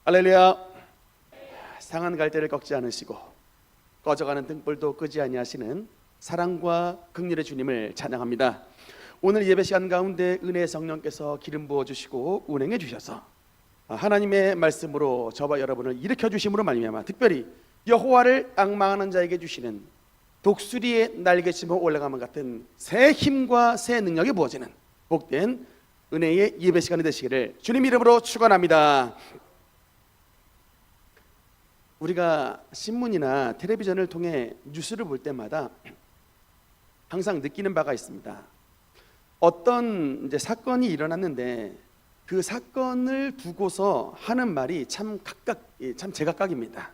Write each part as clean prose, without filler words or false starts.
할렐루야. 상한 갈대를 꺾지 않으시고 꺼져가는 등불도 끄지 아니하시는 사랑과 긍휼의 주님을 찬양합니다. 오늘 예배 시간 가운데 은혜의 성령께서 기름 부어주시고 운행해 주셔서 하나님의 말씀으로 저와 여러분을 일으켜 주심으로 말미암아 특별히 여호와를 앙망하는 자에게 주시는 독수리의 날개치며 올라가면 같은 새 힘과 새 능력이 부어지는 복된 은혜의 예배 시간이 되시기를 주님 이름으로 축원합니다. 우리가 신문이나 텔레비전을 통해 뉴스를 볼 때마다 항상 느끼는 바가 있습니다. 어떤 사건이 일어났는데 그 사건을 두고서 하는 말이 참 제각각입니다.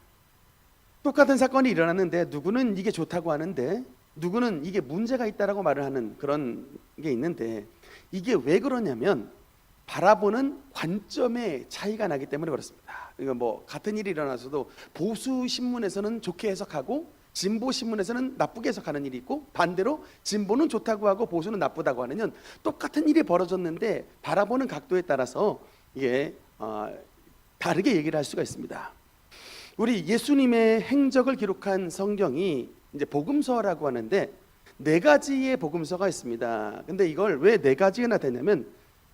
똑같은 사건이 일어났는데 누구는 이게 좋다고 하는데 누구는 이게 문제가 있다라고 말을 하는 그런 게 있는데, 이게 왜 그러냐면 바라보는 관점의 차이가 나기 때문에 그렇습니다. 그러니까 같은 일이 일어나서도 보수 신문에서는 좋게 해석하고 진보 신문에서는 나쁘게 해석하는 일이 있고, 반대로 진보는 좋다고 하고 보수는 나쁘다고 하는, 똑같은 일이 벌어졌는데 바라보는 각도에 따라서 이게 다르게 얘기를 할 수가 있습니다. 우리 예수님의 행적을 기록한 성경이 이제 복음서라고 하는데 4가지의 복음서가 있습니다. 근데 이걸 왜 4가지나 되냐면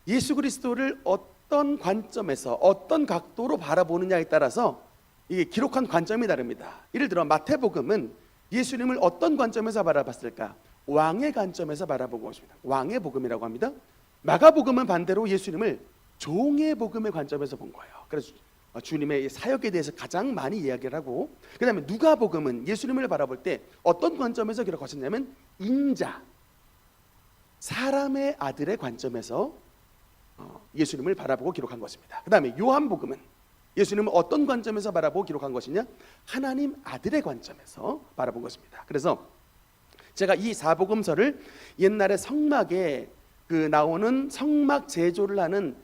예수 그리스도를 어떤 관점에서 어떤 각도로 바라보느냐에 따라서 이게 기록한 관점이 다릅니다. 예를 들어 마태복음은 예수님을 어떤 관점에서 바라봤을까? 왕의 관점에서 바라보고 있습니다. 왕의 복음이라고 합니다. 마가복음은 반대로 예수님을 종의 복음의 관점에서 본 거예요. 그래서 주님의 사역에 대해서 가장 많이 이야기를 하고, 그 다음에 누가복음은 예수님을 바라볼 때 어떤 관점에서 기록하셨냐면 인자, 사람의 아들의 관점에서 예수님을 바라보고 기록한 것입니다. 그 다음에 요한복음은 예수님을 어떤 관점에서 바라보고 기록한 것이냐? 하나님 아들의 관점에서 바라본 것입니다. 그래서 제가 이 사복음서를 옛날에 성막에 나오는 성막 제조를 하는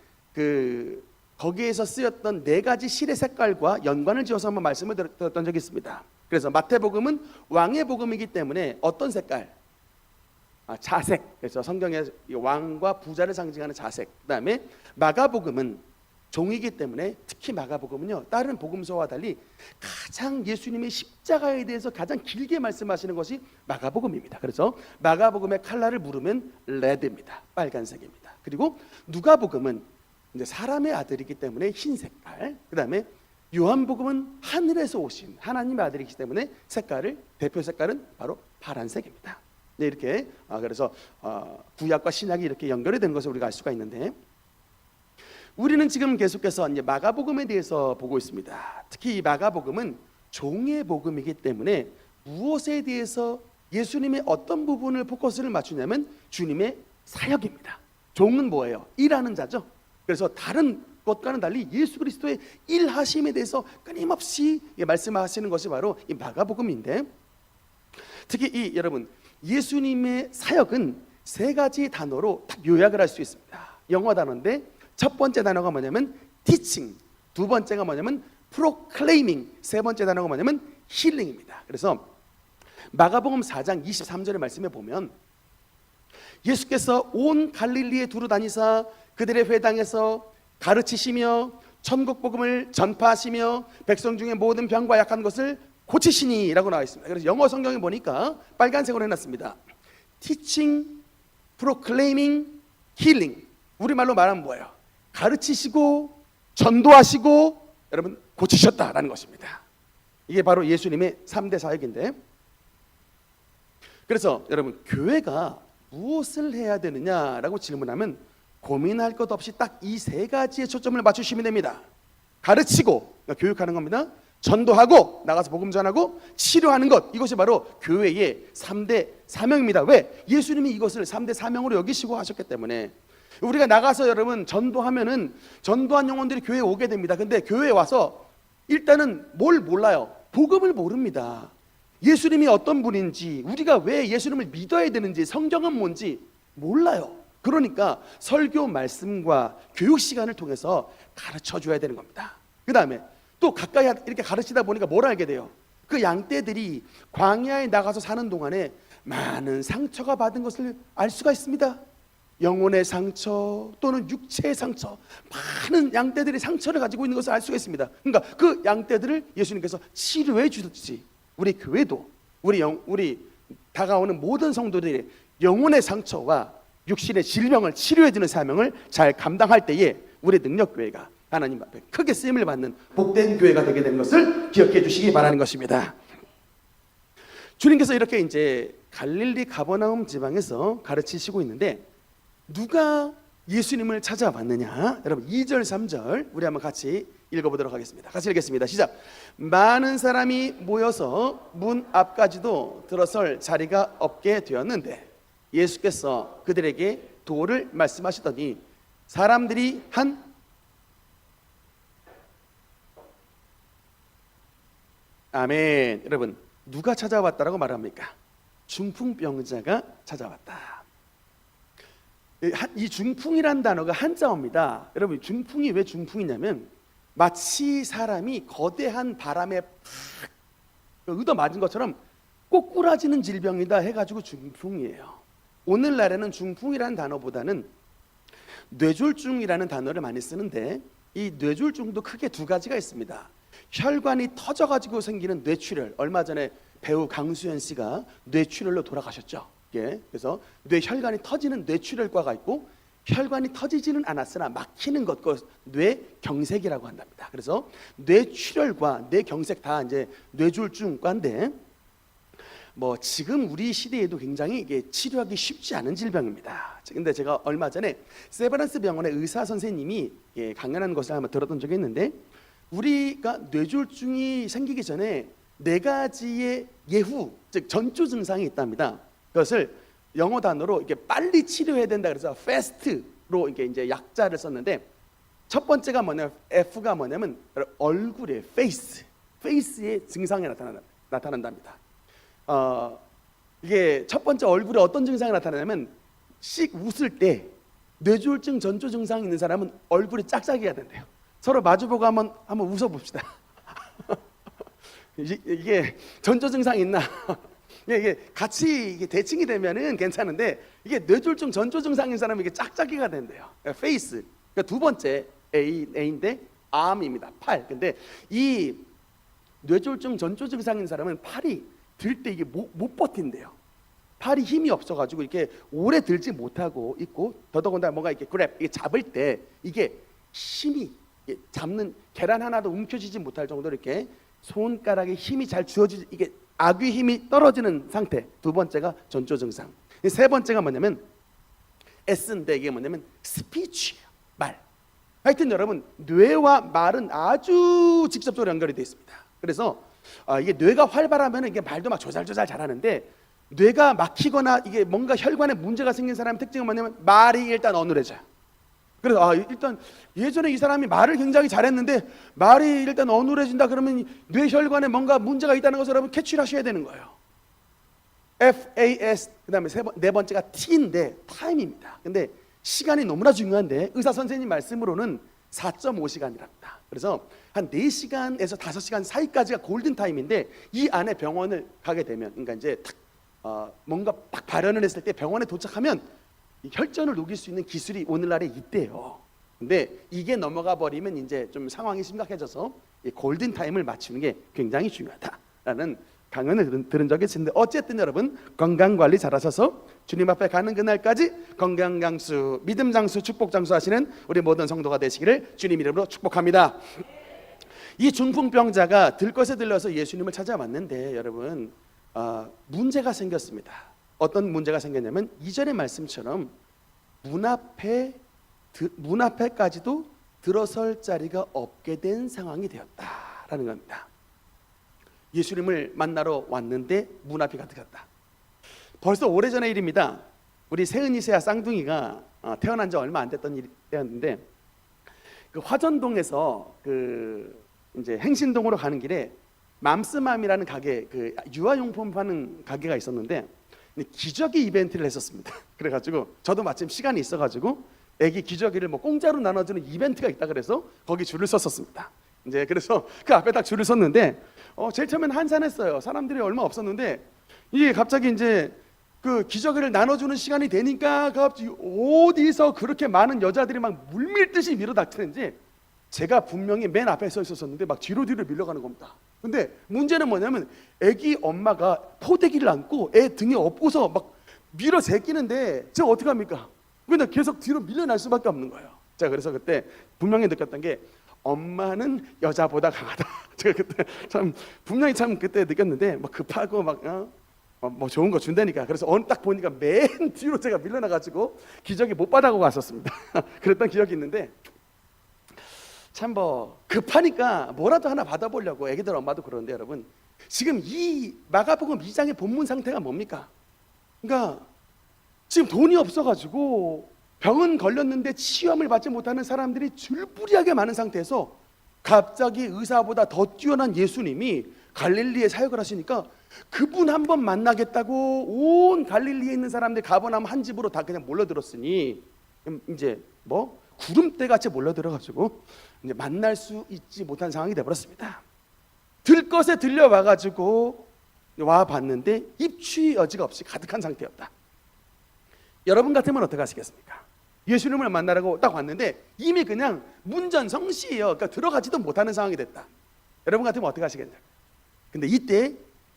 거기에서 쓰였던 4가지 실의 색깔과 연관을 지어서 한번 말씀을 드렸던 적이 있습니다. 그래서 마태복음은 왕의 복음이기 때문에 어떤 색깔? 자색. 그래서 성경에 왕과 부자를 상징하는 자색. 그 다음에 마가복음은 종이기 때문에, 특히 마가복음은요 다른 복음서와 달리 가장 예수님의 십자가에 대해서 가장 길게 말씀하시는 것이 마가복음입니다. 그래서 마가복음의 컬러를 물으면 레드입니다. 빨간색입니다. 그리고 누가복음은 이제 사람의 아들이기 때문에 흰 색깔. 그 다음에 요한복음은 하늘에서 오신 하나님의 아들이기 때문에 대표 색깔은 바로 파란색입니다. 네, 이렇게 그래서 구약과 신약이 이렇게 연결이 된 것을 우리가 알 수가 있는데, 우리는 지금 계속해서 이제 마가복음에 대해서 보고 있습니다. 특히 이 마가복음은 종의 복음이기 때문에 무엇에 대해서 예수님의 어떤 부분을 포커스를 맞추냐면 주님의 사역입니다. 종은 뭐예요? 일하는 자죠. 그래서 다른 것과는 달리 예수 그리스도의 일하심에 대해서 끊임없이 말씀하시는 것이 바로 이 마가복음인데, 특히 여러분 예수님의 사역은 3가지 단어로 딱 요약을 할 수 있습니다. 영어 단어인데 첫 번째 단어가 뭐냐면 teaching, 두 번째가 뭐냐면 proclaiming, 세 번째 단어가 뭐냐면 healing입니다. 그래서 마가복음 4장 23절의 말씀에 보면 예수께서 온 갈릴리에 두루 다니사 그들의 회당에서 가르치시며 천국 복음을 전파하시며 백성 중에 모든 병과 약한 것을 고치시니 라고 나와 있습니다. 그래서 영어 성경에 보니까 빨간색으로 해놨습니다. Teaching, Proclaiming, Healing. 우리말로 말하면 뭐예요? 가르치시고 전도하시고 여러분 고치셨다라는 것입니다. 이게 바로 예수님의 3대 사역인데, 그래서 여러분 교회가 무엇을 해야 되느냐라고 질문하면 고민할 것 없이 딱 이 3가지의 초점을 맞추시면 됩니다. 가르치고, 그러니까 교육하는 겁니다. 전도하고, 나가서 복음 전하고, 치료하는 것, 이것이 바로 교회의 3대 사명입니다. 왜? 예수님이 이것을 3대 사명으로 여기시고 하셨기 때문에. 우리가 나가서 여러분 전도하면은 전도한 영혼들이 교회에 오게 됩니다. 근데 교회에 와서 일단은 뭘 몰라요? 복음을 모릅니다. 예수님이 어떤 분인지, 우리가 왜 예수님을 믿어야 되는지, 성경은 뭔지 몰라요. 그러니까 설교 말씀과 교육 시간을 통해서 가르쳐 줘야 되는 겁니다. 그 다음에 또 가까이 이렇게 가르치다 보니까 뭘 알게 돼요? 그 양떼들이 광야에 나가서 사는 동안에 많은 상처가 받은 것을 알 수가 있습니다. 영혼의 상처 또는 육체의 상처, 많은 양떼들이 상처를 가지고 있는 것을 알 수가 있습니다. 그러니까 그 양떼들을 예수님께서 치료해 주듯이 우리 교회도 우리 다가오는 모든 성도들의 영혼의 상처와 육신의 질병을 치료해 주는 사명을 잘 감당할 때에 우리 능력교회가 하나님 앞에 크게 쓰임을 받는 복된 교회가 되게 되는 것을 기억해 주시기 바라는 것입니다. 주님께서 이렇게 이제 갈릴리 가버나움 지방에서 가르치시고 있는데 누가 예수님을 찾아왔느냐? 여러분 2절 3절 우리 한번 같이 읽어보도록 하겠습니다. 같이 읽겠습니다. 시작. 많은 사람이 모여서 문 앞까지도 들어설 자리가 없게 되었는데 예수께서 그들에게 도를 말씀하시더니 사람들이 아멘. 여러분 누가 찾아왔다라고 말합니까? 중풍병자가 찾아왔다. 이 중풍이란 단어가 한자어입니다. 여러분 중풍이 왜 중풍이냐면 마치 사람이 거대한 바람에 팍 얻어맞은 것처럼 꼬꾸라지는 질병이다 해가지고 중풍이에요. 오늘날에는 중풍이라는 단어보다는 뇌졸중이라는 단어를 많이 쓰는데 이 뇌졸중도 크게 두 가지가 있습니다. 혈관이 터져가지고 생기는 뇌출혈, 얼마 전에 배우 강수현 씨가 뇌출혈로 돌아가셨죠. 예, 그래서 뇌혈관이 터지는 뇌출혈과가 있고 혈관이 터지지는 않았으나 막히는 것, 그 뇌경색이라고 한답니다. 그래서 뇌출혈과 뇌경색 다 이제 뇌졸중과인데 뭐 지금 우리 시대에도 굉장히 이게 치료하기 쉽지 않은 질병입니다. 근데 제가 얼마 전에 세브란스 병원의 의사 선생님이 강연하는 것을 한번 들었던 적이 있는데 우리가 뇌졸중이 생기기 전에 4가지의 예후, 즉 전조 증상이 있답니다. 그것을 영어 단어로 이렇게 빨리 치료해야 된다 그래서 fast로 이제 약자를 썼는데 첫 번째가 뭐냐면 F가 뭐냐면 얼굴에 face의 증상이 나타난답니다. 이게 첫 번째 얼굴에 어떤 증상이 나타나냐면 씩 웃을 때 뇌졸중 전조 증상이 있는 사람은 얼굴이 짝짝이가 된대요. 서로 마주보고 한번 웃어봅시다. 이게 전조 증상이 있나? 이게 같이 이게 대칭이 되면은 괜찮은데 이게 뇌졸중 전조 증상인 사람은 이게 짝짝이가 된대요. 페이스. 그러니까 두 번째 A인데 arm입니다. 팔. 근데 이 뇌졸중 전조 증상인 사람은 팔이 들 때 이게 못 버틴대요. 팔이 힘이 없어가지고 이렇게 오래 들지 못하고 있고 더더군다나 뭔가 이렇게 이게 잡을 때 이게 힘이 잡는 계란 하나도 움켜쥐지 못할 정도로 이렇게 손가락에 힘이 잘 주어지지 이게 악의 힘이 떨어지는 상태. 두 번째가 전조 증상. 세 번째가 뭐냐면 S인데 이게 뭐냐면 스피치예요. 말. 하여튼 여러분 뇌와 말은 아주 직접적으로 연결이 되어 있습니다. 그래서 이게 뇌가 활발하면 이게 말도 막 조잘조잘 잘하는데 뇌가 막히거나 이게 뭔가 혈관에 문제가 생긴 사람의 특징은 뭐냐면 말이 일단 어눌해져요. 그래서 일단 예전에 이 사람이 말을 굉장히 잘했는데 말이 일단 어눌해진다 그러면 뇌혈관에 뭔가 문제가 있다는 것을 여러분 캐치를 하셔야 되는 거예요. FAS 그다음에 네 번째가 T인데 타임입니다. 근데 시간이 너무나 중요한데 의사 선생님 말씀으로는 4.5시간이랍니다. 그래서 한 4시간에서 5시간 사이까지가 골든 타임인데 이 안에 병원을 가게 되면 그러니까 이제 뭔가 딱 발현을 했을 때 병원에 도착하면 혈전을 녹일 수 있는 기술이 오늘날에 있대요. 근데 이게 넘어가 버리면 이제 좀 상황이 심각해져서 이 골든 타임을 맞추는 게 굉장히 중요하다라는 강연을 들은 적이 있는데 어쨌든 여러분 건강 관리 잘하셔서 주님 앞에 가는 그날까지 건강 장수, 믿음 장수, 축복 장수 하시는 우리 모든 성도가 되시기를 주님 이름으로 축복합니다. 이 중풍병자가 들것에 들려서 예수님을 찾아왔는데 여러분 문제가 생겼습니다. 어떤 문제가 생겼냐면 2절의 말씀처럼 문 앞에까지도 들어설 자리가 없게 된 상황이 되었다라는 겁니다. 예수님을 만나러 왔는데 문 앞이 가득했다. 벌써 오래전의 일입니다. 우리 세은이세야 쌍둥이가 태어난 지 얼마 안 됐던 일이었는데 그 화전동에서 그 이제 행신동으로 가는 길에 맘스맘이라는 가게, 그 유아용품 파는 가게가 있었는데 기저귀 이벤트를 했었습니다. 그래가지고 저도 마침 시간이 있어가지고 애기 기저귀를 뭐 공짜로 나눠주는 이벤트가 있다 그래서 거기 줄을 섰었습니다. 이제 그래서 그 앞에 딱 줄을 섰는데 제일 처음엔 한산했어요. 사람들이 얼마 없었는데 이게 갑자기 이제 그 기저귀를 나눠주는 시간이 되니까 갑자기 어디서 그렇게 많은 여자들이 막 물밀듯이 밀어닥치는지, 제가 분명히 맨 앞에 서 있었는데 막 뒤로 밀려가는 겁니다. 근데 문제는 뭐냐면 애기 엄마가 포대기를 안고 애 등에 업고서 막 밀어 제끼는데 제가 어떻게 합니까? 근데 계속 뒤로 밀려날 수밖에 없는 거예요. 제가 그래서 그때 분명히 느꼈던 게, 엄마는 여자보다 강하다. 제가 그때 참 분명히 참 그때 느꼈는데, 막 급하고 막 뭐 좋은 거 준다니까. 그래서 딱 보니까 맨 뒤로 제가 밀려나가지고 기저귀 못 받아가고 왔었습니다. 그랬던 기억이 있는데, 참 뭐 급하니까 뭐라도 하나 받아보려고. 애기들 엄마도 그러는데 여러분, 지금 이 마가복음 2장의 본문 상태가 뭡니까? 그러니까 지금 돈이 없어가지고 병은 걸렸는데 치유함을 받지 못하는 사람들이 줄부리하게 많은 상태에서 갑자기 의사보다 더 뛰어난 예수님이 갈릴리에 사역을 하시니까, 그분 한번 만나겠다고 온 갈릴리에 있는 사람들 가버나움 한 집으로 다 그냥 몰려들었으니, 이제 뭐 구름대 같이 몰려들어가지고 이제 만날 수 있지 못한 상황이 되어버렸습니다. 들것에 들려와가지고 와 봤는데 입추의 여지가 없이 가득한 상태였다. 여러분 같으면 어떻게 하시겠습니까? 예수님을 만나라고 딱 왔는데 이미 그냥 문전성시예요. 그러니까 들어가지도 못하는 상황이 됐다. 여러분 같으면 어떻게 하시겠냐? 근데 이때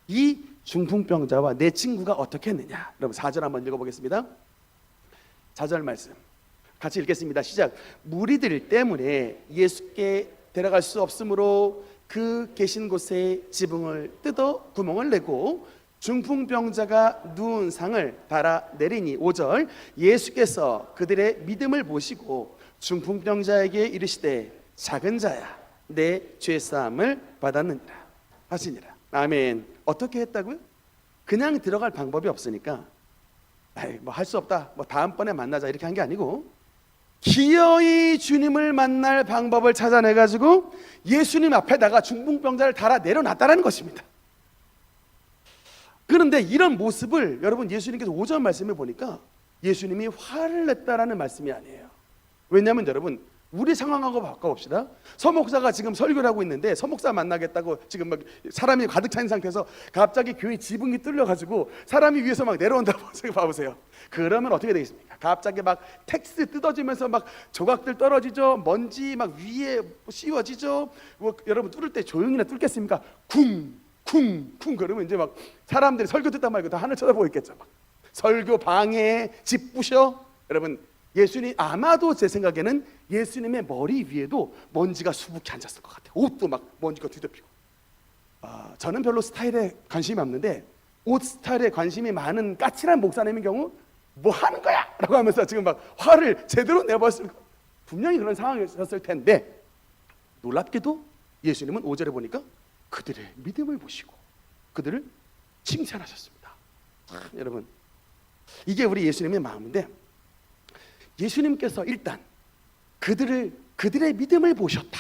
이 중풍병자와 내 친구가 어떻게 했느냐? 여러분 4절 한번 읽어보겠습니다. 4절 말씀 같이 읽겠습니다. 시작. 무리들 때문에 예수께 데려갈 수 없으므로 그 계신 곳에 지붕을 뜯어 구멍을 내고 중풍병자가 누운 상을 달아 내리니, 5절, 예수께서 그들의 믿음을 보시고 중풍병자에게 이르시되 작은 자야 내 죄사함을 받았느니라 하시니라. 아멘. 어떻게 했다고요? 그냥 들어갈 방법이 없으니까 뭐 할 수 없다, 뭐 다음번에 만나자 이렇게 한 게 아니고, 기어이 주님을 만날 방법을 찾아내가지고 예수님 앞에다가 중풍병자를 달아 내려놨다라는 것입니다. 그런데 이런 모습을 여러분 예수님께서 5절 말씀에 보니까 예수님이 화를 냈다라는 말씀이 아니에요. 왜냐하면 여러분, 우리 상황하고 바꿔봅시다. 서목사가 지금 설교를 하고 있는데 서목사 만나겠다고 지금 막 사람이 가득 찬 상태에서 갑자기 교회 지붕이 뚫려가지고 사람이 위에서 막 내려온다고 봐보세요. 그러면 어떻게 되겠습니까? 갑자기 막 텍스 뜯어지면서 막 조각들 떨어지죠. 먼지 막 위에 씌워지죠. 뭐 여러분 뚫을 때 조용히나 뚫겠습니까? 쿵쿵쿵 그러면 이제 막 사람들이 설교 듣다 말고 다 하늘 쳐다보고 있겠죠. 막 설교 방해, 집 부셔. 여러분 예수님, 아마도 제 생각에는 예수님의 머리 위에도 먼지가 수북히 앉았을 것 같아요. 옷도 막 먼지가 뒤덮이고. 저는 별로 스타일에 관심이 없는데 옷 스타일에 관심이 많은 까칠한 목사님의 경우 뭐 하는 거야? 라고 하면서 지금 막 화를 제대로 내버렸을 거. 분명히 그런 상황이었을 텐데, 놀랍게도 예수님은 5절에 보니까 그들의 믿음을 보시고 그들을 칭찬하셨습니다. 여러분, 이게 우리 예수님의 마음인데, 예수님께서 일단 그들의 믿음을 보셨다,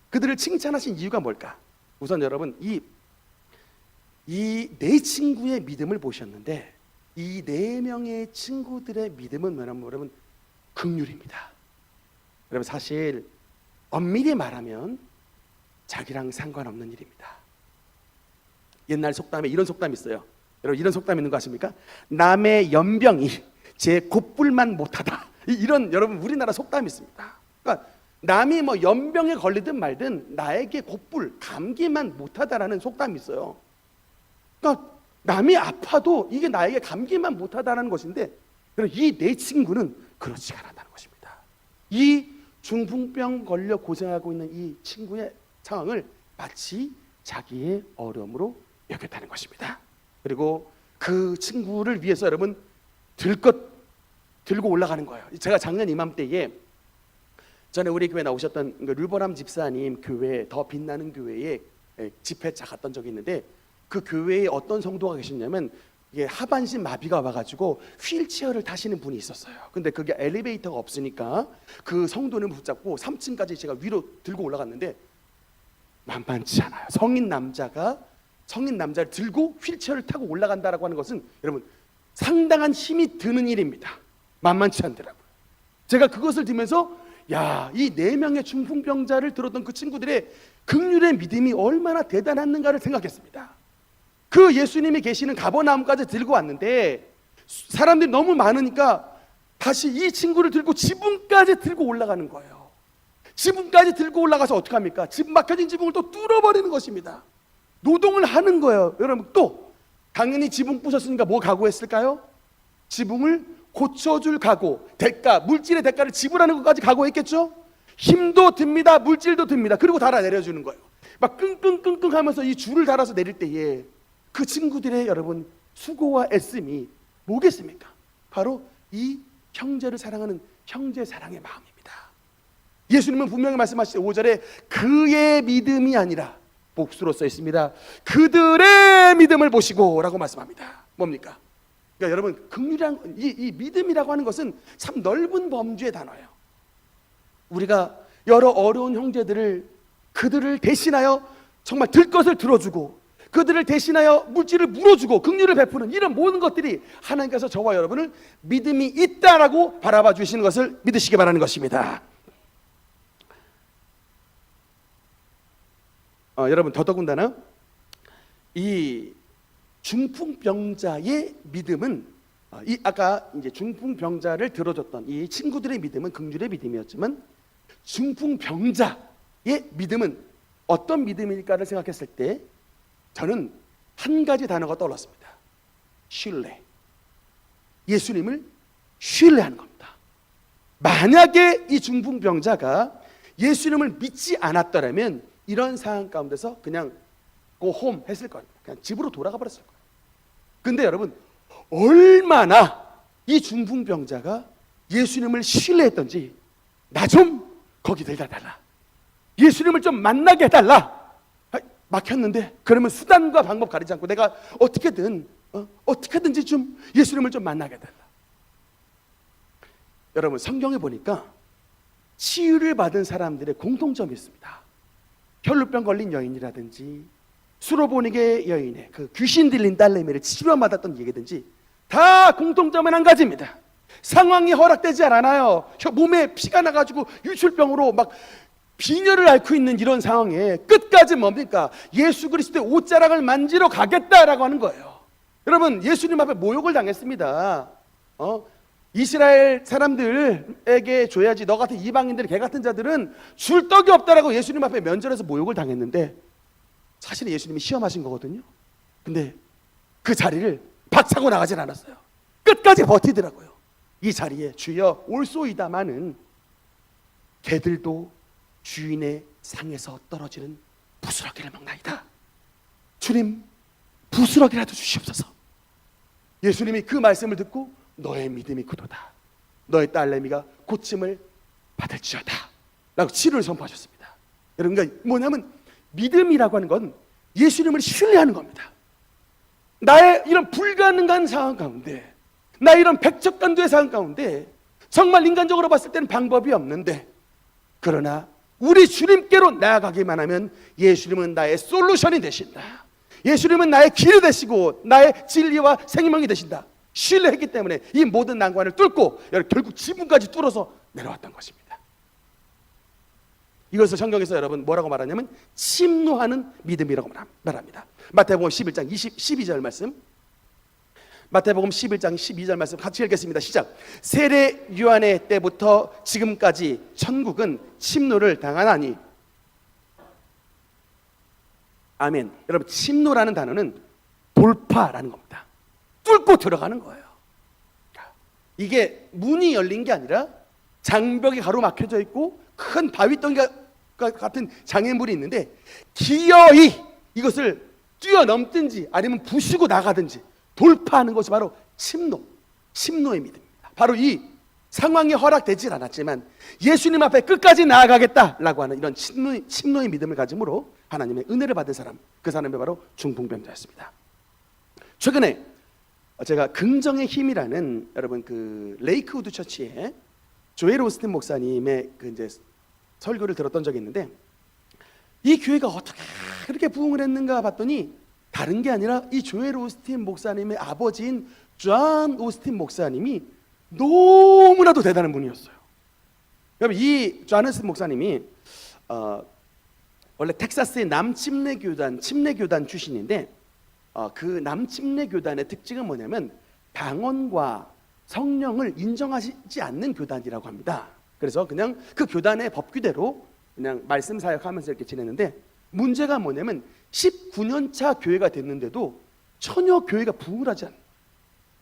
그들을 칭찬하신 이유가 뭘까? 우선 여러분, 이 네 친구의 믿음을 보셨는데, 이 네 명의 친구들의 믿음은 뭐냐면 여러분, 긍휼입니다. 여러분, 사실 엄밀히 말하면 자기랑 상관없는 일입니다. 옛날 속담에 이런 속담이 있어요. 여러분, 이런 속담 있는 거 아십니까? 남의 연병이 제 곱불만 못하다. 이런 여러분 우리나라 속담이 있습니다. 그러니까 남이 뭐 연병에 걸리든 말든 나에게 곱불, 감기만 못하다라는 속담이 있어요. 그러니까 남이 아파도 이게 나에게 감기만 못하다라는 것인데, 이 내 친구는 그렇지 않았다는 것입니다. 이 중풍병 걸려 고생하고 있는 이 친구의 상황을 마치 자기의 어려움으로 여겼다는 것입니다. 그리고 그 친구를 위해서 여러분 들것 들고 올라가는 거예요. 제가 작년 이맘때에 전에 우리 교회 나오셨던 류보람 집사님 교회, 더 빛나는 교회에 집회차 갔던 적이 있는데, 그 교회에 어떤 성도가 계셨냐면 이게 하반신 마비가 와가지고 휠체어를 타시는 분이 있었어요. 근데 그게 엘리베이터가 없으니까 그 성도는 붙잡고 3층까지 제가 위로 들고 올라갔는데 만만치 않아요. 성인 남자를 들고 휠체어를 타고 올라간다라고 하는 것은 여러분 상당한 힘이 드는 일입니다. 만만치 않더라고요. 제가 그것을 들으면서 이 4명의 중풍병자를 들었던 그 친구들의 긍휼의 믿음이 얼마나 대단했는가를 생각했습니다. 그 예수님이 계시는 가버나움까지 들고 왔는데 사람들이 너무 많으니까 다시 이 친구를 들고 지붕까지 들고 올라가는 거예요. 지붕까지 들고 올라가서 어떻게 합니까? 막혀진 지붕을 또 뚫어버리는 것입니다. 노동을 하는 거예요. 여러분, 또 당연히 지붕 부셨으니까 뭐 각오했을까요? 지붕을 고쳐줄 각오, 대가, 물질의 대가를 지불하는 것까지 각오했겠죠? 힘도 듭니다, 물질도 듭니다. 그리고 달아 내려주는 거예요. 막 끙끙끙끙 하면서 이 줄을 달아서 내릴 때에 그 친구들의 여러분 수고와 애씀이 뭐겠습니까? 바로 이 형제를 사랑하는 형제 사랑의 마음입니다. 예수님은 분명히 말씀하시죠. 5절에 그의 믿음이 아니라, 복수로 써 있습니다, 그들의 믿음을 보시고 라고 말씀합니다. 뭡니까? 그러니까 여러분, 긍휼이란 이 믿음이라고 하는 것은 참 넓은 범주의 단어예요. 우리가 여러 어려운 형제들을, 그들을 대신하여 정말 들 것을 들어주고, 그들을 대신하여 물질을 물어주고 긍휼을 베푸는 이런 모든 것들이 하나님께서 저와 여러분을 믿음이 있다라고 바라봐 주시는 것을 믿으시기 바라는 것입니다. 여러분, 더더군다나 이 중풍병자의 믿음은, 아까 이제 중풍병자를 들어줬던 이 친구들의 믿음은 긍휼의 믿음이었지만, 중풍병자의 믿음은 어떤 믿음일까를 생각했을 때 저는 한 가지 단어가 떠올랐습니다. 신뢰. 예수님을 신뢰하는 겁니다. 만약에 이 중풍병자가 예수님을 믿지 않았더라면 이런 상황 가운데서 그냥 go home 했을 겁니다. 그냥 집으로 돌아가 버렸을 거예요. 근데 여러분, 얼마나 이 중풍병자가 예수님을 신뢰했던지, 나 좀 거기 데려다 달라, 예수님을 좀 만나게 해달라. 막혔는데 그러면 수단과 방법 가리지 않고 내가 어떻게든지 좀 예수님을 좀 만나게 해달라. 여러분, 성경에 보니까 치유를 받은 사람들의 공통점이 있습니다. 혈루병 걸린 여인이라든지 수로보니게 여인의 그 귀신 들린 딸내미를 치료받았던 얘기든지 다 공통점은 한 가지입니다. 상황이 허락되지 않아요. 몸에 피가 나가지고 유출병으로 막 빈혈을 앓고 있는 이런 상황에 끝까지 뭡니까? 예수 그리스도의 옷자락을 만지러 가겠다라고 하는 거예요. 여러분, 예수님 앞에 모욕을 당했습니다. 이스라엘 사람들에게 줘야지, 너 같은 이방인들, 개 같은 자들은 줄 떡이 없다라고 예수님 앞에 면전에서 모욕을 당했는데, 사실은 예수님이 시험하신 거거든요. 근데 그 자리를 박차고 나가진 않았어요. 끝까지 버티더라고요. 이 자리에 주여 올소이다마는 개들도 주인의 상에서 떨어지는 부스러기를 먹나이다. 주님, 부스러기라도 주시옵소서. 예수님이 그 말씀을 듣고 너의 믿음이 크도다, 너의 딸내미가 고침을 받을지어다 라고 치료를 선포하셨습니다. 여러분, 그러니까 뭐냐면 믿음이라고 하는 건 예수님을 신뢰하는 겁니다. 나의 이런 불가능한 상황 가운데, 나의 이런 백척간도의 상황 가운데 정말 인간적으로 봤을 때는 방법이 없는데, 그러나 우리 주님께로 나아가기만 하면 예수님은 나의 솔루션이 되신다. 예수님은 나의 길이 되시고 나의 진리와 생명이 되신다. 신뢰했기 때문에 이 모든 난관을 뚫고 결국 지붕까지 뚫어서 내려왔던 것입니다. 이것을 성경에서 여러분 뭐라고 말하냐면 침노하는 믿음이라고 말합니다. 마태복음 11장 12절 말씀, 마태복음 11장 12절 말씀 같이 읽겠습니다. 시작. 세례 요한의 때부터 지금까지 천국은 침노를 당하나니. 아멘. 여러분, 침노라는 단어는 돌파라는 겁니다. 뚫고 들어가는 거예요. 이게 문이 열린 게 아니라 장벽이 가로막혀져 있고 큰 바위덩이 같은 장애물이 있는데 기어이 이것을 뛰어넘든지 아니면 부수고 나가든지 돌파하는 것이 바로 침노의 믿음입니다. 바로 이 상황이 허락되질 않았지만 예수님 앞에 끝까지 나아가겠다라고 하는 이런 침노의 믿음을 가짐으로 하나님의 은혜를 받은 사람, 그 사람이 바로 중풍병자였습니다. 최근에 제가 긍정의 힘이라는 여러분 그 레이크우드 처치의 조엘 오스틴 목사님의 그 이제 설교를 들었던 적이 있는데, 이 교회가 어떻게 그렇게 부흥을 했는가 봤더니 다른 게 아니라 이 조엘 오스틴 목사님의 아버지인 존 오스틴 목사님이 너무나도 대단한 분이었어요. 여러분, 이 존 오스틴 목사님이 원래 텍사스의 남침례교단 침례교단 출신인데 그 남침례교단의 특징은 뭐냐면 당원과 성령을 인정하지 않는 교단이라고 합니다. 그래서 그냥 그 교단의 법규대로 그냥 말씀 사역하면서 이렇게 지냈는데, 문제가 뭐냐면 19년 차 교회가 됐는데도 전혀 교회가 부흥을 하지 않아요.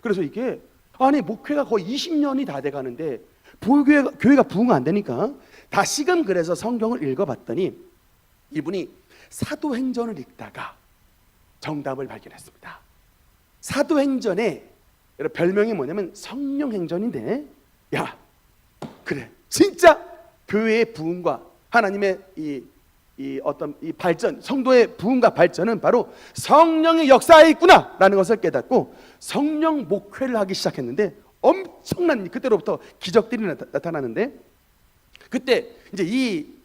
그래서 이게 아니 목회가 거의 20년이 다 돼가는데 교회가 부흥 안 되니까 다시금 그래서 성경을 읽어봤더니 이분이 사도행전을 읽다가 정답을 발견했습니다. 사도행전의 별명이 뭐냐면 성령행전인데, 야 그래 진짜 교회의 부흥과 하나님의 이 어떤 이 발전, 성도의 부흥과 발전은 바로 성령의 역사에 있구나라는 것을 깨닫고 성령 목회를 하기 시작했는데, 엄청난 그때로부터 기적들이 나타나는데, 그때 이제 이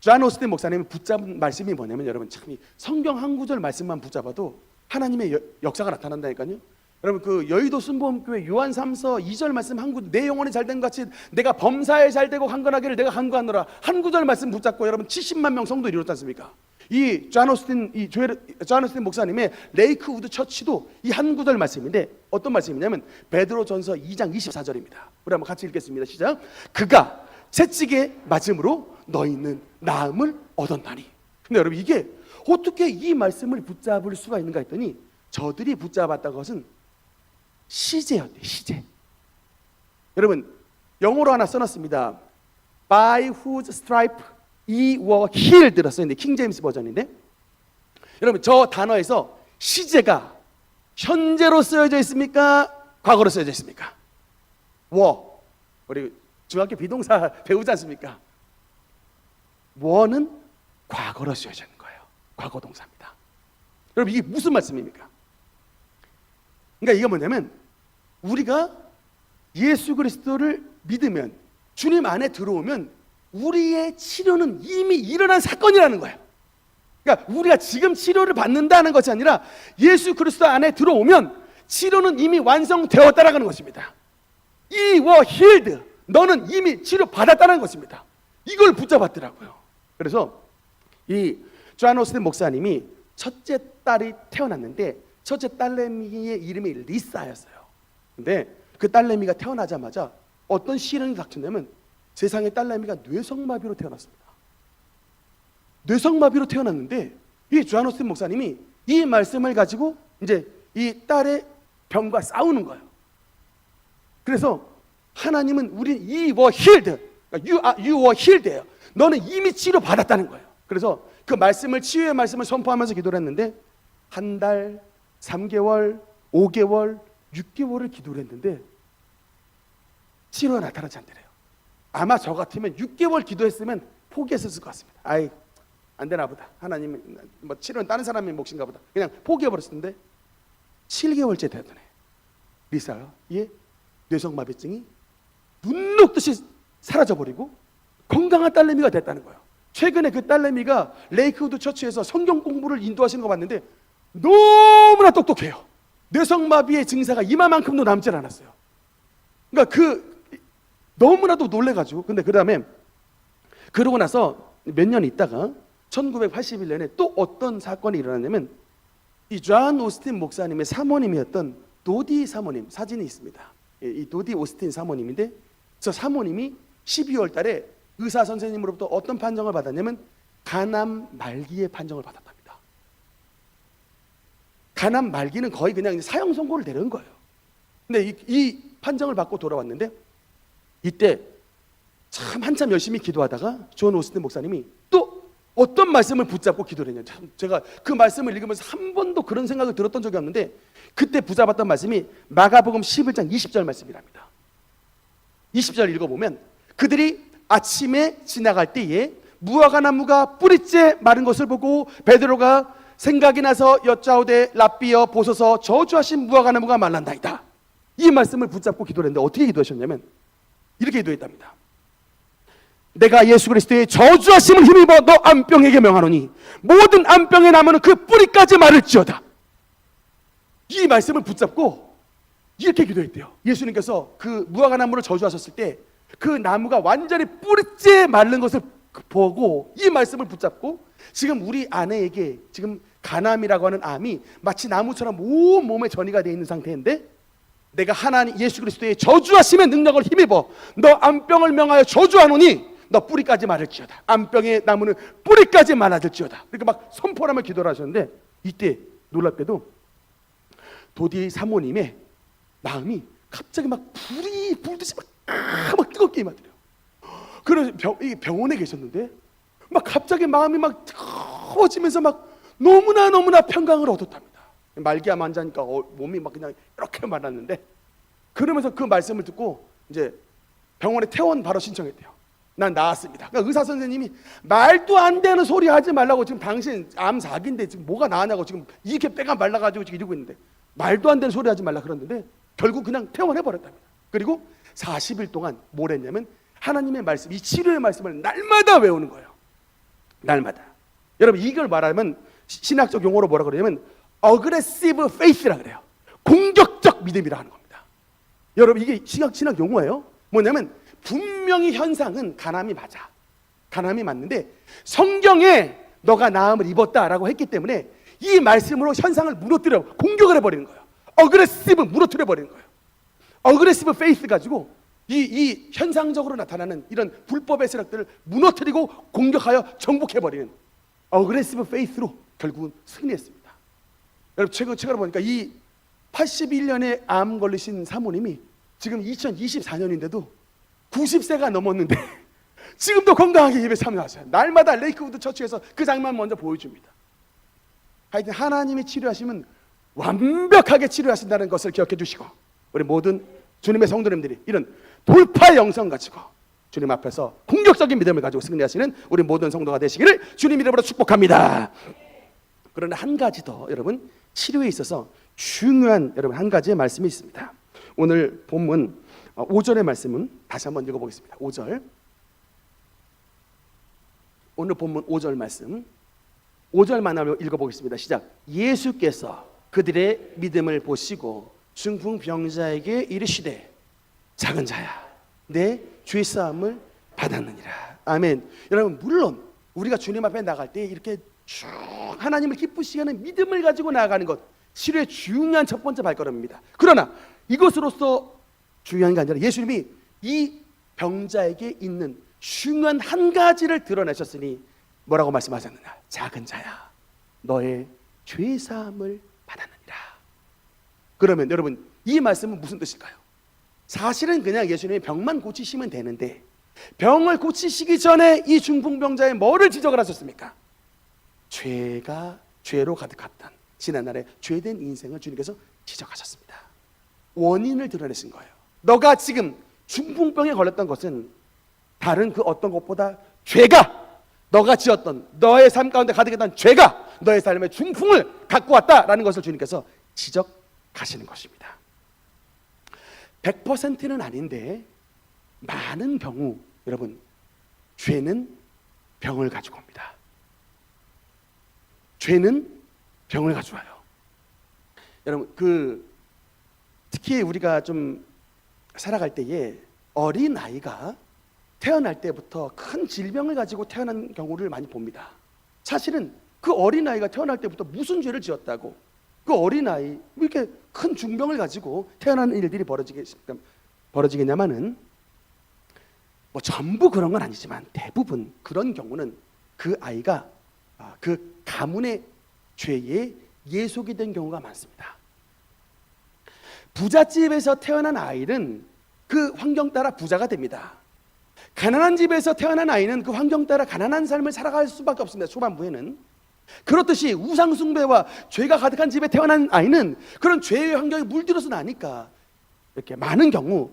존 오스틴 목사님이 붙잡은 말씀이 뭐냐면, 여러분 참 성경 한 구절 말씀만 붙잡아도 하나님의 역사가 나타난다니까요. 여러분 그 여의도 순복음교회 요한 3서 2절 말씀 한 구절, 내 영혼이 잘된 것 같이 내가 범사에 잘되고 강건하기를 내가 간구하노라, 한 구절 말씀 붙잡고 여러분 70만 명 성도 이뤘지 않습니까? 이 존 오스틴 목사님의 레이크우드 처치도 이 한 구절 말씀인데, 어떤 말씀이냐면 베드로전서 2장 24절입니다. 우리 한번 같이 읽겠습니다. 시작. 그가 채찍에 맞음으로 너희는 나음을 얻었나니. 근데 여러분 이게 어떻게 이 말씀을 붙잡을 수가 있는가 했더니, 저들이 붙잡았던 것은 시제였대요. 시제. 여러분 영어로 하나 써놨습니다. By whose stripe ye were healed라고 써있는데, 킹제임스 버전인데, 여러분 저 단어에서 시제가 현재로 쓰여져 있습니까? 과거로 쓰여져 있습니까? 우리 중학교 비동사 배우지 않습니까? 는 과거로 쓰여져 있는 거예요. 과거 동사입니다. 여러분 이게 무슨 말씀입니까? 그러니까 이게 뭐냐면, 우리가 예수 그리스도를 믿으면, 주님 안에 들어오면 우리의 치료는 이미 일어난 사건이라는 거예요. 그러니까 우리가 지금 치료를 받는다는 것이 아니라 예수 그리스도 안에 들어오면 치료는 이미 완성되었다라는 것입니다. You were healed. 너는 이미 치료 받았다는 것입니다. 이걸 붙잡았더라고요. 그래서 이 존 오스틴 목사님이 첫째 딸이 태어났는데, 첫째 딸내미의 이름이 리사였어요. 근데 그 딸내미가 태어나자마자 어떤 시련이 닥쳤냐면, 세상에 딸내미가 뇌성마비로 태어났습니다. 뇌성마비로 태어났는데, 이 존 오스틴 목사님이 이 말씀을 가지고 이제 이 딸의 병과 싸우는 거예요. 그래서 하나님은 우리 you were healed, you were healed예요. 너는 이미 치료 받았다는 거예요. 그래서 그 말씀을, 치유의 말씀을 선포하면서 기도를 했는데, 한 달, 3개월, 5개월, 6개월을 기도를 했는데 치료가 나타나지 않더래요. 아마 저 같으면 6개월 기도했으면 포기했을 것 같습니다. 아이 안 되나 보다, 하나님 뭐 치료는 다른 사람의 몫인가 보다, 그냥 포기해버렸을 텐데 7개월째 되더네. 리사가 뇌성마비증이 눈 녹듯이 사라져버리고 건강한 딸내미가 됐다는 거예요. 최근에 그 딸내미가 레이크우드 처치에서 성경 공부를 인도하시는 거 봤는데 너무나 똑똑해요. 뇌성마비의 증세가 이마만큼도 남질 않았어요. 그러니까 너무나도 놀래가지고, 근데 그 다음에 그러고 나서 몇 년 있다가 1981년에 또 어떤 사건이 일어났냐면, 이 존 오스틴 목사님의 사모님이었던 도디 사모님 사진이 있습니다. 이 도디 오스틴 사모님인데, 저 사모님이 12월 달에 의사 선생님으로부터 어떤 판정을 받았냐면 간암 말기의 판정을 받았답니다. 간암 말기는 거의 그냥 사형 선고를 내린 거예요. 근데 이 판정을 받고 돌아왔는데, 이때 참 한참 열심히 기도하다가 존 오스틴 목사님이 또 어떤 말씀을 붙잡고 기도를 했냐. 참 제가 그 말씀을 읽으면서 한 번도 그런 생각을 들었던 적이 없는데, 그때 붙잡았던 말씀이 마가복음 11장 20절 말씀이랍니다. 20절 읽어보면, 그들이 아침에 지나갈 때에 무화과 나무가 뿌리째 마른 것을 보고 베드로가 생각이 나서 여짜오되 랍비여 보소서 저주하신 무화과 나무가 말란다이다. 이 말씀을 붙잡고 기도를 했는데 어떻게 기도하셨냐면 이렇게 기도했답니다. 내가 예수 그리스도의 저주하심을 힘입어 너 암병에게 명하노니 모든 암병의 나무는 그 뿌리까지 마를지어다. 이 말씀을 붙잡고 이렇게 기도했대요. 예수님께서 그 무화과 나무를 저주하셨을 때 그 나무가 완전히 뿌리째 마른 것을 보고 이 말씀을 붙잡고, 지금 우리 아내에게 지금 간암이라고 하는 암이 마치 나무처럼 온 몸에 전이가 되어 있는 상태인데, 내가 하나님 예수 그리스도의 저주하심의 능력을 힘입어 너 암병을 명하여 저주하노니 너 뿌리까지 마를지어다. 암병의 나무는 뿌리까지 말라들지어다. 이렇게 막 선포하며 기도를 하셨는데, 이때 놀랍게도 도디 사모님의 마음이 갑자기 막 불이 불듯이 막 뜨겁게 임하더래요. 그래서 병원에 계셨는데 막 갑자기 마음이 막 뜨거워지면서 막 너무나 평강을 얻었답니다. 말기암 환자니까 몸이 막 그냥 이렇게 말랐는데, 그러면서 그 말씀을 듣고 이제 병원에 퇴원 바로 신청했대요. 난 나았습니다. 그러니까 의사 선생님이 말도 안 되는 소리 하지 말라고, 지금 당신 암 4기인데 지금 뭐가 나았냐고 지금 이렇게 빼가 말라가지고 지금 이러고 있는데 말도 안 되는 소리 하지 말라 그러는데 결국 그냥 퇴원해버렸답니다. 그리고 40일 동안 뭘 했냐면 하나님의 말씀, 이 치료의 말씀을 날마다 외우는 거예요. 날마다. 여러분 이걸 말하면 신학적 용어로 뭐라 그러냐면 aggressive faith라 그래요. 공격적 믿음이라 하는 겁니다. 여러분 이게 신학 용어예요. 뭐냐면 분명히 현상은 가늠이 맞아. 가늠이 맞는데 성경에 너가 나음을 입었다라고 했기 때문에 이 말씀으로 현상을 무너뜨려 공격을 해버리는 거예요. 어그레시브 무너뜨려 버리는 거예요. 어그레시브 페이스 가지고 이 현상적으로 나타나는 이런 불법의 세력들을 무너뜨리고 공격하여 정복해버리는 어그레시브 페이스로 결국은 승리했습니다. 여러분 최근에 보니까 이 81년에 암 걸리신 사모님이 지금 2024년인데도 90세가 넘었는데 지금도 건강하게 예배 참여하셔요. 날마다 레이크우드 처치에서 그 장면 먼저 보여줍니다. 하여튼 하나님이 치료하시면 완벽하게 치료하신다는 것을 기억해 주시고, 우리 모든 주님의 성도님들이 이런 돌파 영성 가지고 주님 앞에서 공격적인 믿음을 가지고 승리하시는 우리 모든 성도가 되시기를 주님 이름으로 축복합니다. 그러나 한 가지 더 여러분, 치료에 있어서 중요한 여러분 한 가지의 말씀이 있습니다. 오늘 본문 5절의 말씀은 다시 한번 읽어보겠습니다. 5절. 오늘 본문 5절 말씀 5절만 읽어보겠습니다. 시작. 예수께서 그들의 믿음을 보시고 중풍병자에게 이르시되 작은 자야 내 죄사함을 받았느니라. 아멘. 여러분 물론 우리가 주님 앞에 나갈 때 이렇게 쭉 하나님을 기쁘시게 하는 믿음을 가지고 나아가는 것, 치료의 중요한 첫 번째 발걸음입니다. 그러나 이것으로서 중요한 게 아니라 예수님이 이 병자에게 있는 중요한 한 가지를 드러내셨으니 뭐라고 말씀하셨느냐? 작은 자야 너의 죄사함을 받았느니라. 그러면 여러분 이 말씀은 무슨 뜻일까요? 사실은 그냥 예수님이 병만 고치시면 되는데 병을 고치시기 전에 이 중풍병자의 뭐를 지적을 하셨습니까? 죄로 가득했던 지난날의 죄된 인생을 주님께서 지적하셨습니다. 원인을 드러내신 거예요. 너가 지금 중풍병에 걸렸던 것은 다른 그 어떤 것보다 죄가, 너가 지었던 너의 삶 가운데 가득했던 죄가 너의 삶에 중풍을 갖고 왔다라는 것을 주님께서 지적하시는 것입니다. 100%는 아닌데 많은 경우 여러분 죄는 병을 가지고 옵니다. 죄는 병을 가져와요. 여러분 특히 우리가 좀 살아갈 때에 어린 아이가 태어날 때부터 큰 질병을 가지고 태어난 경우를 많이 봅니다. 사실은 그 어린 아이가 태어날 때부터 무슨 죄를 지었다고 그 어린 아이 이렇게 큰 중병을 가지고 태어나는 일들이 벌어지겠냐마는 뭐 전부 그런 건 아니지만 대부분 그런 경우는 그 아이가 그 가문의 죄에 예속이 된 경우가 많습니다. 부잣집에서 태어난 아이는 그 환경 따라 부자가 됩니다. 가난한 집에서 태어난 아이는 그 환경 따라 가난한 삶을 살아갈 수밖에 없습니다. 초반부에는. 그렇듯이 우상숭배와 죄가 가득한 집에 태어난 아이는 그런 죄의 환경에 물들어서 나니까 이렇게 많은 경우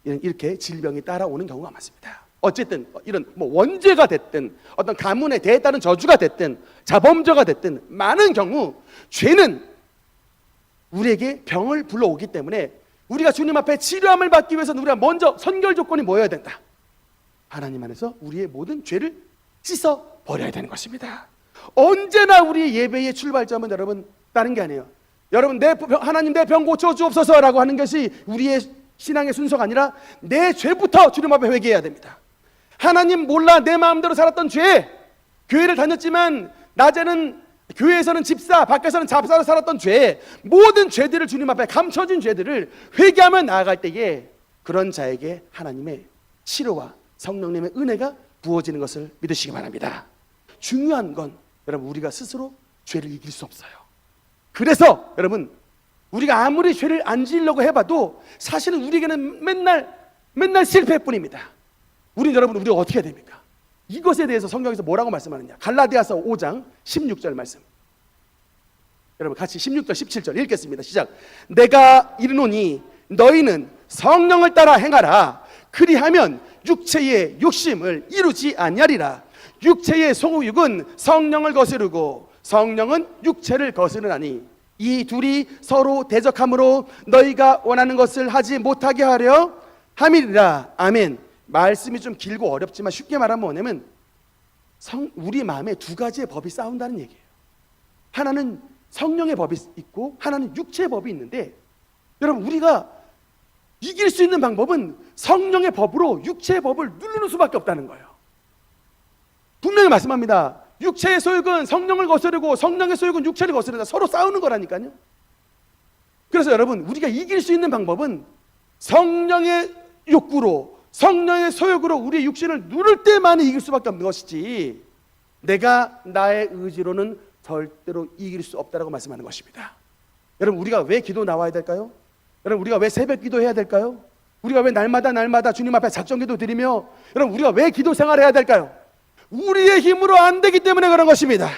이렇게 질병이 따라오는 경우가 많습니다. 어쨌든 이런 뭐 원죄가 됐든 어떤 가문에 대에 따른 저주가 됐든 자범죄가 됐든 많은 경우 죄는 우리에게 병을 불러오기 때문에 우리가 주님 앞에 치료함을 받기 위해서는 우리가 먼저 선결 조건이 뭐여야 된다? 하나님 안에서 우리의 모든 죄를 씻어 버려야 되는 것입니다. 언제나 우리 예배의 출발점은 여러분 다른 게 아니에요. 여러분 하나님 내 병 고쳐 주옵소서라고 하는 것이 우리의 신앙의 순서가 아니라 내 죄부터 주님 앞에 회개해야 됩니다. 하나님 몰라 내 마음대로 살았던 죄, 교회를 다녔지만 낮에는 교회에서는 집사, 밖에서는 잡사로 살았던 죄, 모든 죄들을 주님 앞에 감춰진 죄들을 회개하며 나아갈 때에 그런 자에게 하나님의 치료와 성령님의 은혜가 부어지는 것을 믿으시기 바랍니다. 중요한 건 여러분, 우리가 스스로 죄를 이길 수 없어요. 그래서 여러분, 우리가 아무리 죄를 안 지으려고 해봐도 사실은 우리에게는 맨날 실패뿐입니다. 여러분, 우리가 어떻게 해야 됩니까? 이것에 대해서 성경에서 뭐라고 말씀하느냐? 갈라디아서 5장 16절 말씀. 여러분 같이 16절 17절 읽겠습니다. 시작. 내가 이르노니 너희는 성령을 따라 행하라. 그리하면 육체의 욕심을 이루지 아니하리라. 육체의 소욕은 성령을 거스르고 성령은 육체를 거스르나니 이 둘이 서로 대적함으로 너희가 원하는 것을 하지 못하게 하려 함이리라. 아멘. 말씀이 좀 길고 어렵지만 쉽게 말하면 뭐냐면 우리 마음에 두 가지의 법이 싸운다는 얘기예요. 하나는 성령의 법이 있고 하나는 육체의 법이 있는데, 여러분 우리가 이길 수 있는 방법은 성령의 법으로 육체의 법을 누르는 수밖에 없다는 거예요. 분명히 말씀합니다. 육체의 소욕은 성령을 거스르고 성령의 소욕은 육체를 거스른다. 서로 싸우는 거라니까요. 그래서 여러분, 우리가 이길 수 있는 방법은 성령의 욕구로, 성령의 소욕으로 우리의 육신을 누를 때만 이길 수밖에 없는 것이지, 내가 나의 의지로는 절대로 이길 수 없다라고 말씀하는 것입니다. 여러분, 우리가 왜 기도 나와야 될까요? 여러분, 우리가 왜 새벽 기도해야 될까요? 우리가 왜 날마다 주님 앞에 작정 기도 드리며, 여러분 우리가 왜 기도 생활을 해야 될까요? 우리의 힘으로 안 되기 때문에 그런 것입니다.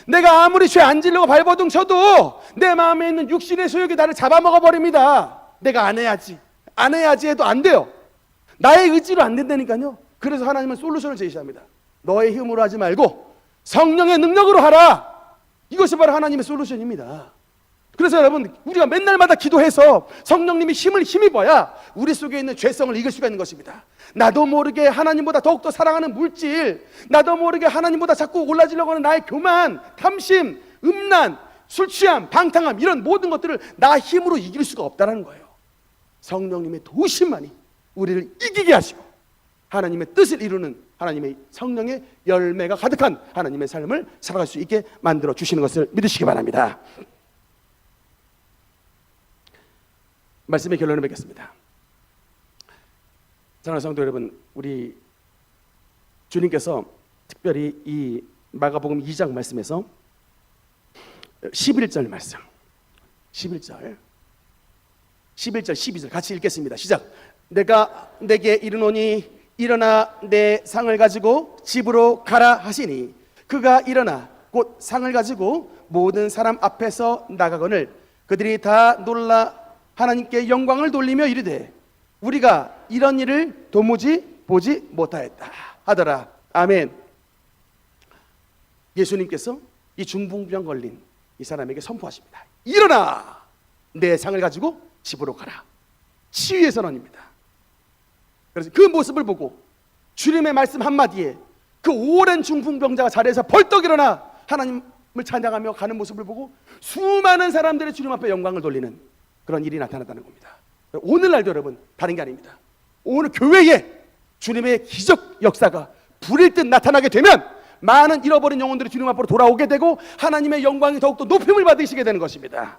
내가 아무리 죄 안 지려고 발버둥 쳐도 내 마음에 있는 육신의 소욕이 나를 잡아먹어 버립니다. 내가 안 해야지 해도 안 돼요. 나의 의지로 안 된다니까요. 그래서 하나님은 솔루션을 제시합니다. 너의 힘으로 하지 말고 성령의 능력으로 하라. 이것이 바로 하나님의 솔루션입니다. 그래서 여러분, 우리가 맨날마다 기도해서 성령님이 힘을 힘입어야 우리 속에 있는 죄성을 이길 수가 있는 것입니다. 나도 모르게 하나님보다 더욱더 사랑하는 물질, 나도 모르게 하나님보다 자꾸 올라지려고 하는 나의 교만, 탐심, 음란, 술 취함, 방탕함, 이런 모든 것들을 나 힘으로 이길 수가 없다는 거예요. 성령님의 도우심만이 우리를 이기게 하시고 하나님의 뜻을 이루는 하나님의 성령의 열매가 가득한 하나님의 삶을 살아갈 수 있게 만들어 주시는 것을 믿으시기 바랍니다. 말씀의 결론을 맺겠습니다. 사랑하는 성도 여러분, 우리 주님께서 특별히 이 마가복음 2장 말씀에서 11절 말씀, 11절 12절 같이 읽겠습니다. 시작. 내가 내게 이르노니 일어나 내 상을 가지고 집으로 가라 하시니 그가 일어나 곧 상을 가지고 모든 사람 앞에서 나가거늘 그들이 다 놀라 하나님께 영광을 돌리며 이르되 우리가 이런 일을 도무지 보지 못하였다 하더라. 아멘. 예수님께서 이 중풍병 걸린 이 사람에게 선포하십니다. 일어나 내 상을 가지고 집으로 가라. 치유의 선언입니다. 그래서 그 모습을 보고 주님의 말씀 한마디에 그 오랜 중풍병자가 자리에서 벌떡 일어나 하나님을 찬양하며 가는 모습을 보고 수많은 사람들이 주님 앞에 영광을 돌리는 그런 일이 나타났다는 겁니다. 오늘날도 여러분 다른 게 아닙니다. 오늘 교회에 주님의 기적 역사가 불일 듯 나타나게 되면 많은 잃어버린 영혼들이 주님 앞으로 돌아오게 되고 하나님의 영광이 더욱더 높임을 받으시게 되는 것입니다.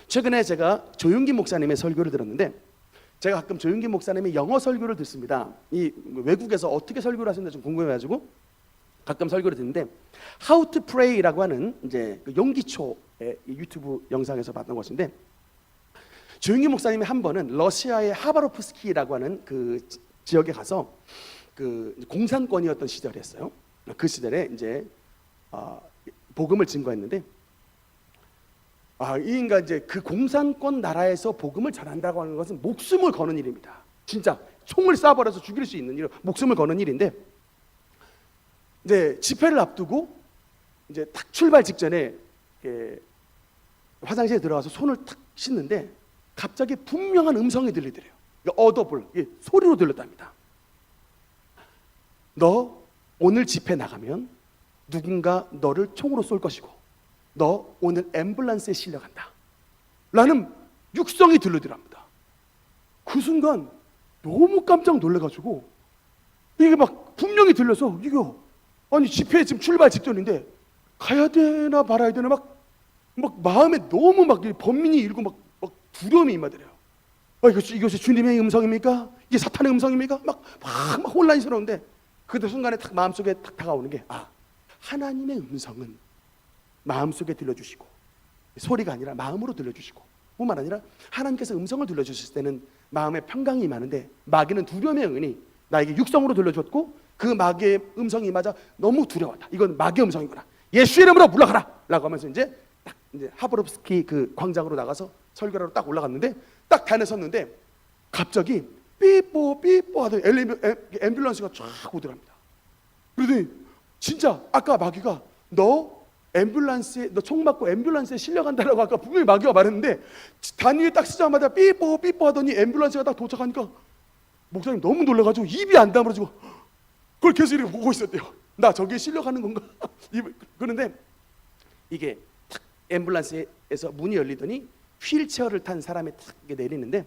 최근에 제가 조윤기 목사님의 설교를 들었는데, 제가 가끔 조윤기 목사님의 영어 설교를 듣습니다. 이 외국에서 어떻게 설교를 하시는지 좀 궁금해가지고 가끔 설교를 듣는데, How to Pray라고 하는 이제 그 용기초의 유튜브 영상에서 봤던 것인데, 조윤기 목사님이 한 번은 러시아의 하바로프스키라고 하는 그 지역에 가서 그 공산권이었던 시절이었어요. 그 시절에 이제 복음을 증거했는데, 이 인간 이제 그 공산권 나라에서 복음을 전한다고 하는 것은 목숨을 거는 일입니다. 진짜 총을 쏴버려서 죽일 수 있는 일, 목숨을 거는 일인데, 이제 집회를 앞두고 이제 딱 출발 직전에 화장실에 들어가서 손을 탁 씻는데 갑자기 분명한 음성이 들리더래요. 어더블 소리로 들렸답니다. 너 오늘 집회 나가면 누군가 너를 총으로 쏠 것이고 너 오늘 앰뷸런스에 실려간다 라는 육성이 들리더랍니다. 그 순간 너무 깜짝 놀라가지고 이게 막 분명히 들려서 이거 아니 집회 지금 출발 직전인데 가야 되나 말아야 되나 막 마음에 너무 막 번민이 일고 막 두려움이 임하더래요. 이것이 주님의 음성입니까? 이게 사탄의 음성입니까? 막 혼란스러운데 그 순간에 딱 마음속에 딱 다가오는 게 하나님의 음성은 마음속에 들려주시고 소리가 아니라 마음으로 들려주시고 뿐만 아니라 하나님께서 음성을 들려주실 때는 마음에 평강이 임하는데 마귀는 두려움의 응은이 나에게 육성으로 들려줬고 그 마귀의 음성이 임하자 너무 두려웠다. 이건 마귀의 음성이구나. 예수 이름으로 물러가라 라고 하면서 이제 하버롭스키 그 광장으로 나가서 설교하러 딱 올라갔는데 딱 단에 섰는데 갑자기 삐뽀 하던 앰뷸런스가 쫙 오더랍니다. 그러더니 진짜 아까 마귀가 너 총 맞고 앰뷸런스에 실려간다라고 아까 분명히 마귀가 말했는데 단 위에 딱 쓰자마자 삐뽀 하더니 앰뷸런스가 딱 도착하니까 목사님 너무 놀라가지고 입이 안 다물어지고 그걸 계속 이렇게 보고 있었대요. 나 저기에 실려가는 건가? 그런데 이게 탁 앰뷸런스에서 문이 열리더니 휠체어를 탄 사람이 탁 내리는데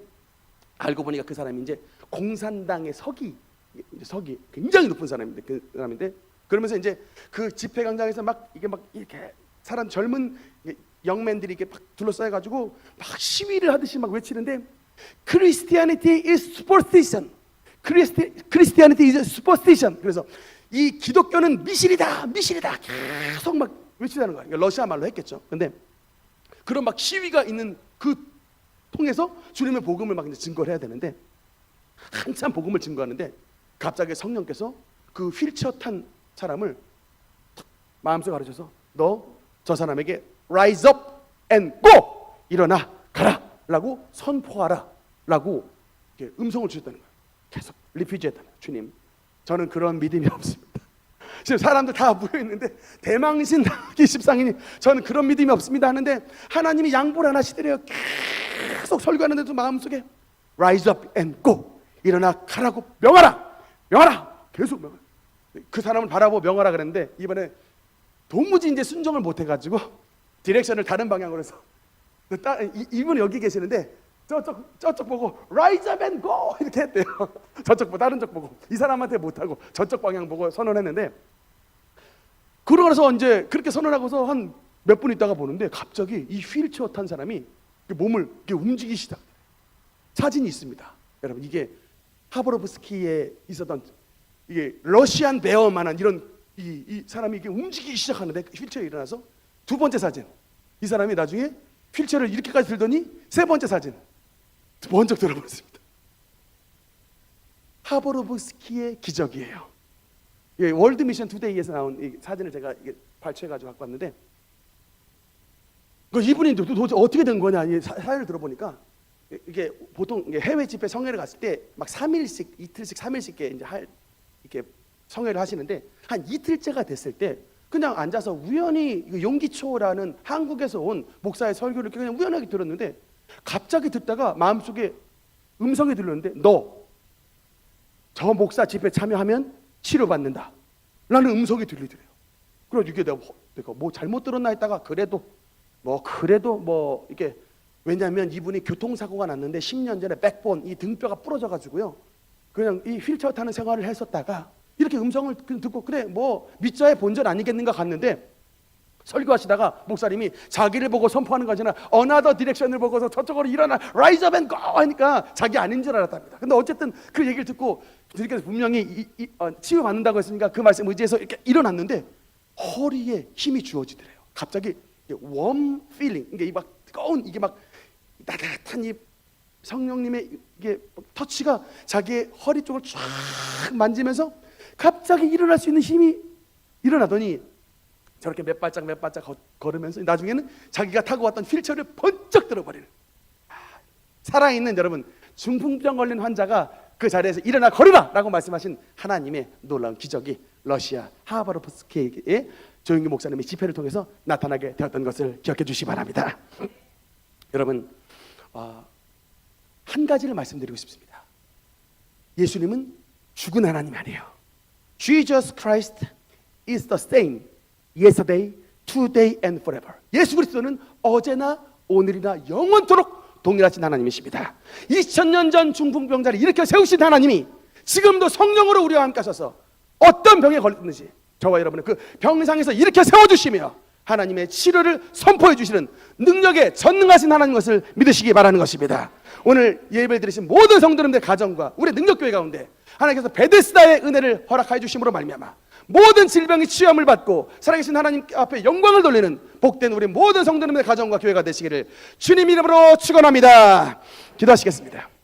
알고 보니까 그 사람이 이제 공산당의 서기 굉장히 높은 사람인데 그 사람인데 그러면서 이제 그 집회 광장에서 이렇게 사람 젊은 영맨들이 이렇게 막 둘러싸여가지고 막 시위를 하듯이 막 외치는데 Christianity is superstition. Christianity is superstition. 그래서 이 기독교는 미신이다 계속 막 외치다는 거예요. 러시아 말로 했겠죠. 근데 그런 막 시위가 있는 그 통해서 주님의 복음을 막 이제 증거를 해야 되는데 한참 복음을 증거하는데 갑자기 성령께서 그 휠체어 탄 사람을 마음속에 가르쳐서 너 저 사람에게 rise up and go 일어나 가라 라고 선포하라 라고 음성을 주셨다는 거예요. 계속 리피즈했다는 거예요. 주님 저는 그런 믿음이 없습니다. 지금 사람들 다 모여있는데 대망신 당하기 십상이니 저는 그런 믿음이 없습니다 하는데 하나님이 양보를 안 하시더래요. 계속 설교하는데도 마음속에 rise up and go 일어나 가라고 명하라 계속 명하라. 그 사람을 바라보고 명하라 그랬는데 이번에 도무지 이제 순종을 못 해가지고 디렉션을 다른 방향으로 해서 이분이 여기 계시는데 저쪽 보고 rise up and go 이렇게 했대요. 저쪽 보고 다른 쪽 보고 이 사람한테 못하고 저쪽 방향 보고 선언했는데 그러고 나서 이제 그렇게 선언하고서 한 몇 분 있다가 보는데 갑자기 이 휠체어 탄 사람이 몸을 이렇게 움직이기 시작. 사진이 있습니다. 여러분 이게 하버로브스키에 있었던 이게 러시안 베어만한 이런 이 사람이 이게 움직이기 시작하는데 휠체어에 일어나서 두 번째 사진 이 사람이 나중에 휠체어를 이렇게까지 들더니 세 번째 사진 먼저 들어보겠습니다. 하버로브스키의 기적이에요. 예, 월드 미션 투데이에서 나온 이 사진을 제가 발췌해가지고 갖고 왔는데 이분이 도대체 어떻게 된 거냐 사연을 들어보니까 이게 보통 해외 집회 성회를 갔을 때 막 3일씩 이틀씩 3일씩 이렇게 성회를 하시는데 한 이틀째가 됐을 때 그냥 앉아서 우연히 용기초라는 한국에서 온 목사의 설교를 그냥 우연하게 들었는데 갑자기 듣다가 마음속에 음성이 들렸는데 너 저 목사 집회 참여하면 치료받는다 라는 음성이 들리더래요. 그래서 이게 내가 뭐 잘못 들었나 했다가 그래도 이게 왜냐하면 이분이 교통사고가 났는데 10년 전에 백본 이 등뼈가 부러져 가지고요 그냥 이 휠체어 타는 생활을 했었다가 이렇게 음성을 듣고 그래 뭐 밑자의 본전 아니겠는가 갔는데 설교하시다가 목사님이 자기를 보고 선포하는 것이 아니라 another direction을 보고서 저쪽으로 일어나 rise up and go 하니까 자기 아닌 줄 알았답니다. 근데 어쨌든 그 얘기를 듣고 주님께서 분명히 치유받는다고 했으니까 그 말씀 의지해서 이렇게 일어났는데 허리에 힘이 주어지더래요. 갑자기 warm feeling 이게 막 뜨거운 이게 막 따뜻한 이 성령님의 이게 터치가 자기의 허리 쪽을 쫙 만지면서 갑자기 일어날 수 있는 힘이 일어나더니 저렇게 몇 발짝 걸으면서 나중에는 자기가 타고 왔던 휠체어를 번쩍 들어버리는 살아있는 여러분 중풍병 걸린 환자가 그 자리에서 일어나 걸으라 라고 말씀하신 하나님의 놀라운 기적이 러시아 하바롭스키의 조영기 목사님의 집회를 통해서 나타나게 되었던 것을 기억해 주시기 바랍니다. 여러분 한 가지를 말씀드리고 싶습니다. 예수님은 죽은 하나님이 아니에요. Jesus Christ is the same yesterday, today and forever. 예수 그리스도는 어제나 오늘이나 영원토록 동일하신 하나님이십니다. 2000년 전 중풍병자를 일으켜 세우신 하나님이 지금도 성령으로 우리와 함께 하셔서 어떤 병에 걸렸든지 저와 여러분을 그 병상에서 일으켜 세워주시며 하나님의 치료를 선포해 주시는 능력에 전능하신 하나님 것을 믿으시기 바라는 것입니다. 오늘 예배를 드리신 모든 성도님들 가정과 우리 능력교회 가운데 하나님께서 베데스다의 은혜를 허락하여 주심으로 말미암아 모든 질병이 치유함을 받고 살아계신 하나님 앞에 영광을 돌리는 복된 우리 모든 성도님들 가정과 교회가 되시기를 주님 이름으로 축원합니다. 기도하시겠습니다.